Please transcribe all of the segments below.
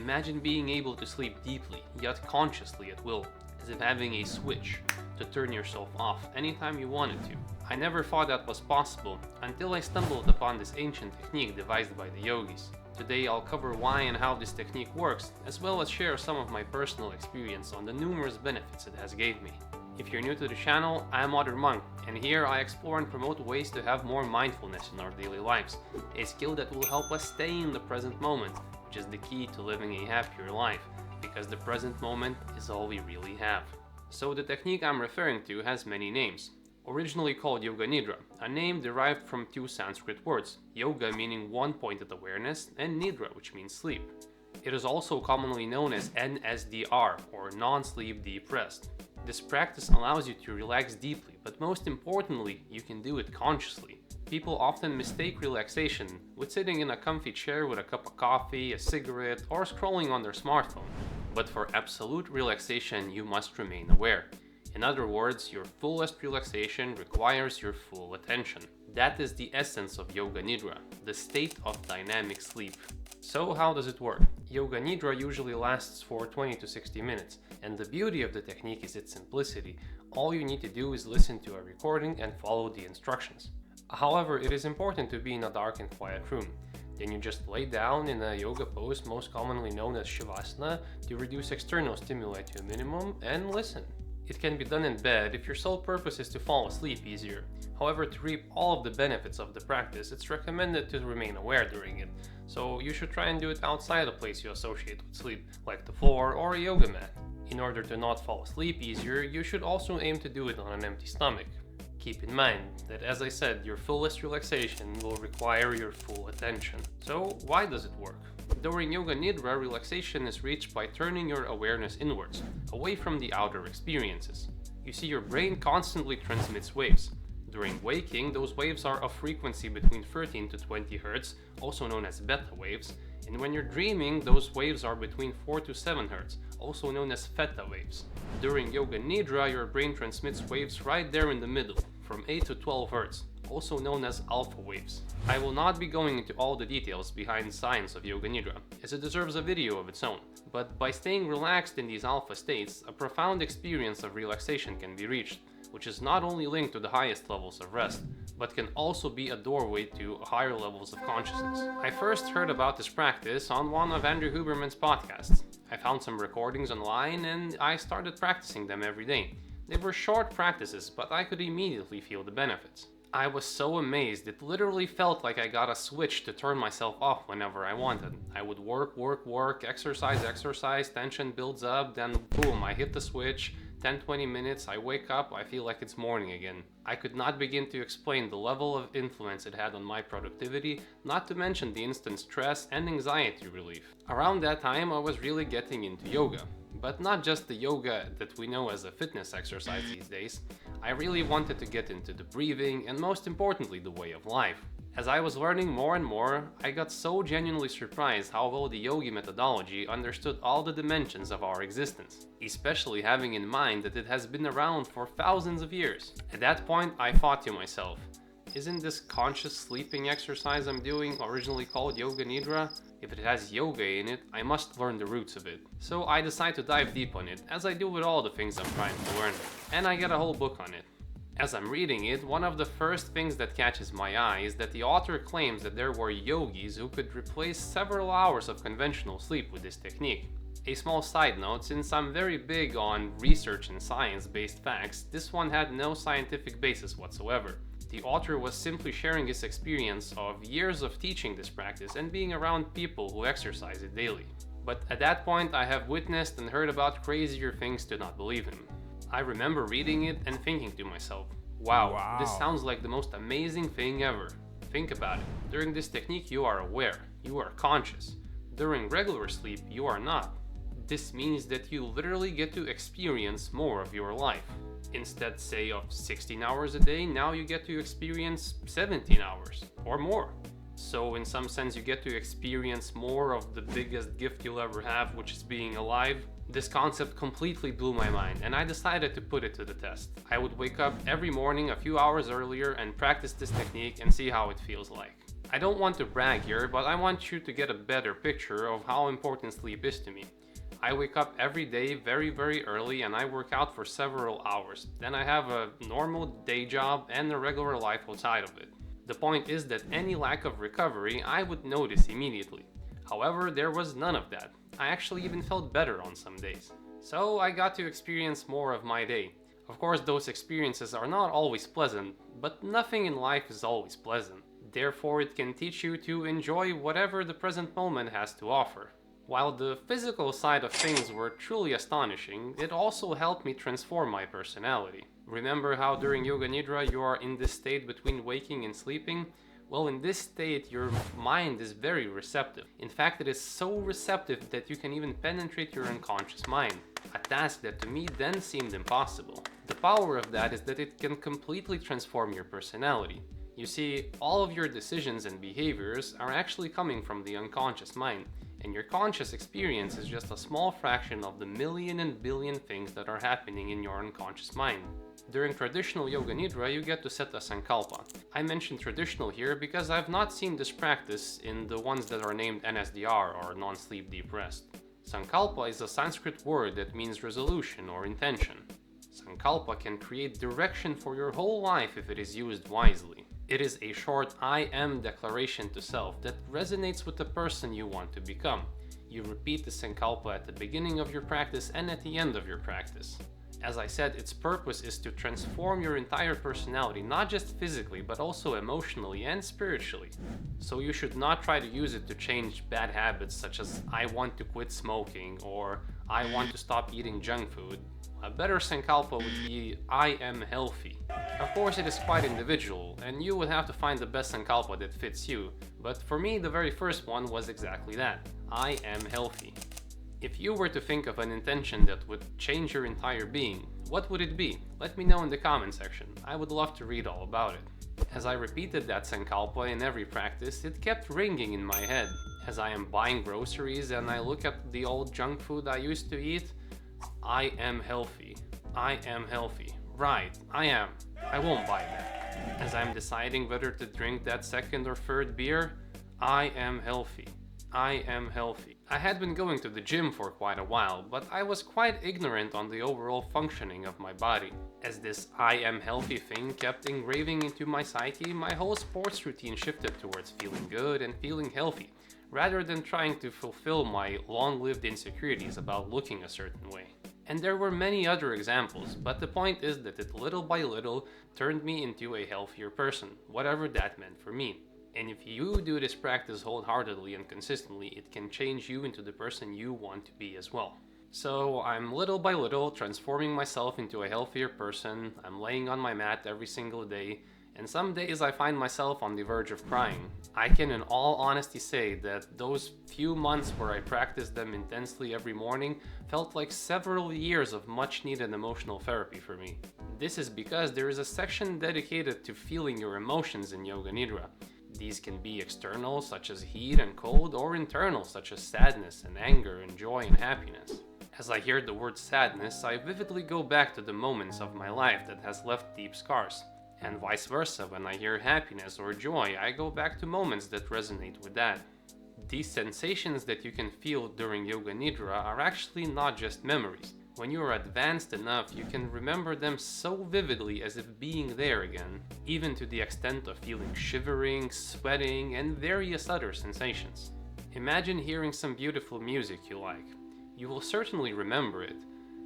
Imagine being able to sleep deeply, yet consciously at will, as if having a switch to turn yourself off anytime you wanted to. I never thought that was possible until I stumbled upon this ancient technique devised by the yogis. Today I'll cover why and how this technique works, as well as share some of my personal experience on the numerous benefits it has gave me. If you're new to the channel, I'm Modern Monk, and here I explore and promote ways to have more mindfulness in our daily lives, a skill that will help us stay in the present moment, which is the key to living a happier life, because the present moment is all we really have. So the technique I'm referring to has many names. Originally called Yoga Nidra, a name derived from two Sanskrit words, yoga meaning one-pointed awareness and nidra, which means sleep. It is also commonly known as NSDR, or non-sleep deep rest. This practice allows you to relax deeply, but most importantly, you can do it consciously. People often mistake relaxation with sitting in a comfy chair with a cup of coffee, a cigarette, or scrolling on their smartphone. But for absolute relaxation, you must remain aware. In other words, your fullest relaxation requires your full attention. That is the essence of Yoga Nidra, the state of dynamic sleep. So how does it work? Yoga Nidra usually lasts for 20 to 60 minutes, and the beauty of the technique is its simplicity. All you need to do is listen to a recording and follow the instructions. However, it is important to be in a dark and quiet room. Then you just lay down in a yoga pose, most commonly known as Shavasana, to reduce external stimuli to a minimum and listen. It can be done in bed if your sole purpose is to fall asleep easier. However, to reap all of the benefits of the practice, it's recommended to remain aware during it. So you should try and do it outside a place you associate with sleep, like the floor or a yoga mat. In order to not fall asleep easier, you should also aim to do it on an empty stomach. Keep in mind that, as I said, your fullest relaxation will require your full attention. So why does it work? During Yoga Nidra, relaxation is reached by turning your awareness inwards, away from the outer experiences. You see, your brain constantly transmits waves. During waking, those waves are of frequency between 13 to 20 Hz, also known as beta waves, and when you're dreaming, those waves are between 4 to 7 Hz, also known as theta waves. During Yoga Nidra, your brain transmits waves right there in the middle, from 8 to 12 Hz, also known as alpha waves. I will not be going into all the details behind the science of Yoga Nidra, as it deserves a video of its own. But by staying relaxed in these alpha states, a profound experience of relaxation can be reached, which is not only linked to the highest levels of rest, but can also be a doorway to higher levels of consciousness. I first heard about this practice on one of Andrew Huberman's podcasts. I found some recordings online and I started practicing them every day. They were short practices, but I could immediately feel the benefits. I was so amazed, it literally felt like I got a switch to turn myself off whenever I wanted. I would work, exercise, tension builds up, then boom, I hit the switch, 10-20 minutes, I wake up, I feel like it's morning again. I could not begin to explain the level of influence it had on my productivity, not to mention the instant stress and anxiety relief. Around that time, I was really getting into yoga. But not just the yoga that we know as a fitness exercise these days. I really wanted to get into the breathing and, most importantly, the way of life. As I was learning more and more, I got so genuinely surprised how well the yogi methodology understood all the dimensions of our existence, especially having in mind that it has been around for thousands of years. At that point, I thought to myself, isn't this conscious sleeping exercise I'm doing originally called Yoga Nidra? If it has yoga in it, I must learn the roots of it. So I decide to dive deep on it, as I do with all the things I'm trying to learn, and I get a whole book on it. As I'm reading it, one of the first things that catches my eye is that the author claims that there were yogis who could replace several hours of conventional sleep with this technique. A small side note, since I'm very big on research and science-based facts, this one had no scientific basis whatsoever. The author was simply sharing his experience of years of teaching this practice and being around people who exercise it daily. But at that point, I have witnessed and heard about crazier things to not believe him. I remember reading it and thinking to myself, wow, this sounds like the most amazing thing ever. Think about it. During this technique, you are aware, you are conscious. During regular sleep, you are not. This means that you literally get to experience more of your life. Instead, say, of 16 hours a day, now you get to experience 17 hours or more. So in some sense, you get to experience more of the biggest gift you'll ever have, which is being alive. This concept completely blew my mind, and I decided to put it to the test. I would wake up every morning a few hours earlier and practice this technique and see how it feels like. I don't want to brag here, but I want you to get a better picture of how important sleep is to me. I wake up every day very early and I work out for several hours. Then I have a normal day job and a regular life outside of it. The point is that any lack of recovery I would notice immediately. However, there was none of that. I actually even felt better on some days. So I got to experience more of my day. Of course, those experiences are not always pleasant, but nothing in life is always pleasant. Therefore, it can teach you to enjoy whatever the present moment has to offer. While the physical side of things were truly astonishing, it also helped me transform my personality. Remember how during Yoga Nidra you are in this state between waking and sleeping? Well, in this state, your mind is very receptive. In fact, it is so receptive that you can even penetrate your unconscious mind, a task that to me then seemed impossible. The power of that is that it can completely transform your personality. You see, all of your decisions and behaviors are actually coming from the unconscious mind, and your conscious experience is just a small fraction of the million and billion things that are happening in your unconscious mind. During traditional Yoga Nidra, you get to set a sankalpa. I mention traditional here because I've not seen this practice in the ones that are named NSDR or non-sleep deep rest. Sankalpa is a Sanskrit word that means resolution or intention. Sankalpa can create direction for your whole life if it is used wisely. It is a short I am declaration to self that resonates with the person you want to become. You repeat the sankalpa at the beginning of your practice and at the end of your practice. As I said, its purpose is to transform your entire personality, not just physically, but also emotionally and spiritually. So you should not try to use it to change bad habits such as I want to quit smoking or I want to stop eating junk food. A better sankalpa would be I am healthy. Of course, it is quite individual, and you would have to find the best sankalpa that fits you, but for me the very first one was exactly that. I am healthy. If you were to think of an intention that would change your entire being, what would it be? Let me know in the comment section. I would love to read all about it. As I repeated that sankalpa in every practice, it kept ringing in my head. As I am buying groceries and I look at the old junk food I used to eat, I am healthy. I am healthy. Right, I am. I won't buy that. As I'm deciding whether to drink that second or third beer, I am healthy. I am healthy. I had been going to the gym for quite a while, but I was quite ignorant on the overall functioning of my body. As this I am healthy thing kept engraving into my psyche, my whole sports routine shifted towards feeling good and feeling healthy, rather than trying to fulfill my long-lived insecurities about looking a certain way. And there were many other examples, but the point is that it little by little turned me into a healthier person, whatever that meant for me. And if you do this practice wholeheartedly and consistently, it can change you into the person you want to be as well. So I'm little by little transforming myself into a healthier person. I'm laying on my mat every single day, and some days I find myself on the verge of crying. I can in all honesty say that those few months where I practiced them intensely every morning felt like several years of much needed emotional therapy for me. This is because there is a section dedicated to feeling your emotions in Yoga Nidra. These can be external, such as heat and cold, or internal, such as sadness and anger and joy and happiness. As I hear the word sadness, I vividly go back to the moments of my life that has left deep scars. And vice versa, when I hear happiness or joy, I go back to moments that resonate with that. These sensations that you can feel during Yoga Nidra are actually not just memories. When you are advanced enough, you can remember them so vividly as if being there again, even to the extent of feeling shivering, sweating, and various other sensations. Imagine hearing some beautiful music you like. You will certainly remember it,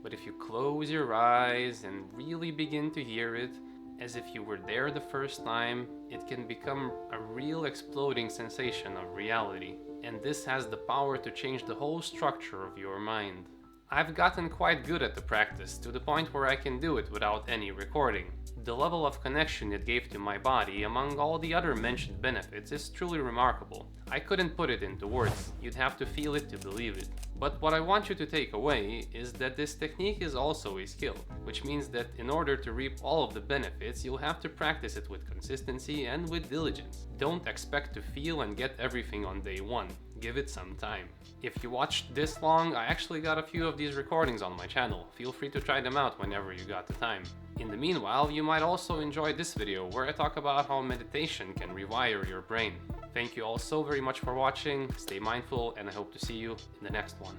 but if you close your eyes and really begin to hear it, as if you were there the first time, it can become a real exploding sensation of reality, and this has the power to change the whole structure of your mind. I've gotten quite good at the practice, to the point where I can do it without any recording. The level of connection it gave to my body, among all the other mentioned benefits, is truly remarkable. I couldn't put it into words, you'd have to feel it to believe it. But what I want you to take away is that this technique is also a skill, which means that in order to reap all of the benefits, you'll have to practice it with consistency and with diligence. Don't expect to feel and get everything on day one. Give it some time. If you watched this long, I actually got a few of these recordings on my channel. Feel free to try them out whenever you got the time. In the meanwhile, you might also enjoy this video where I talk about how meditation can rewire your brain. Thank you all so very much for watching. Stay mindful, and I hope to see you in the next one.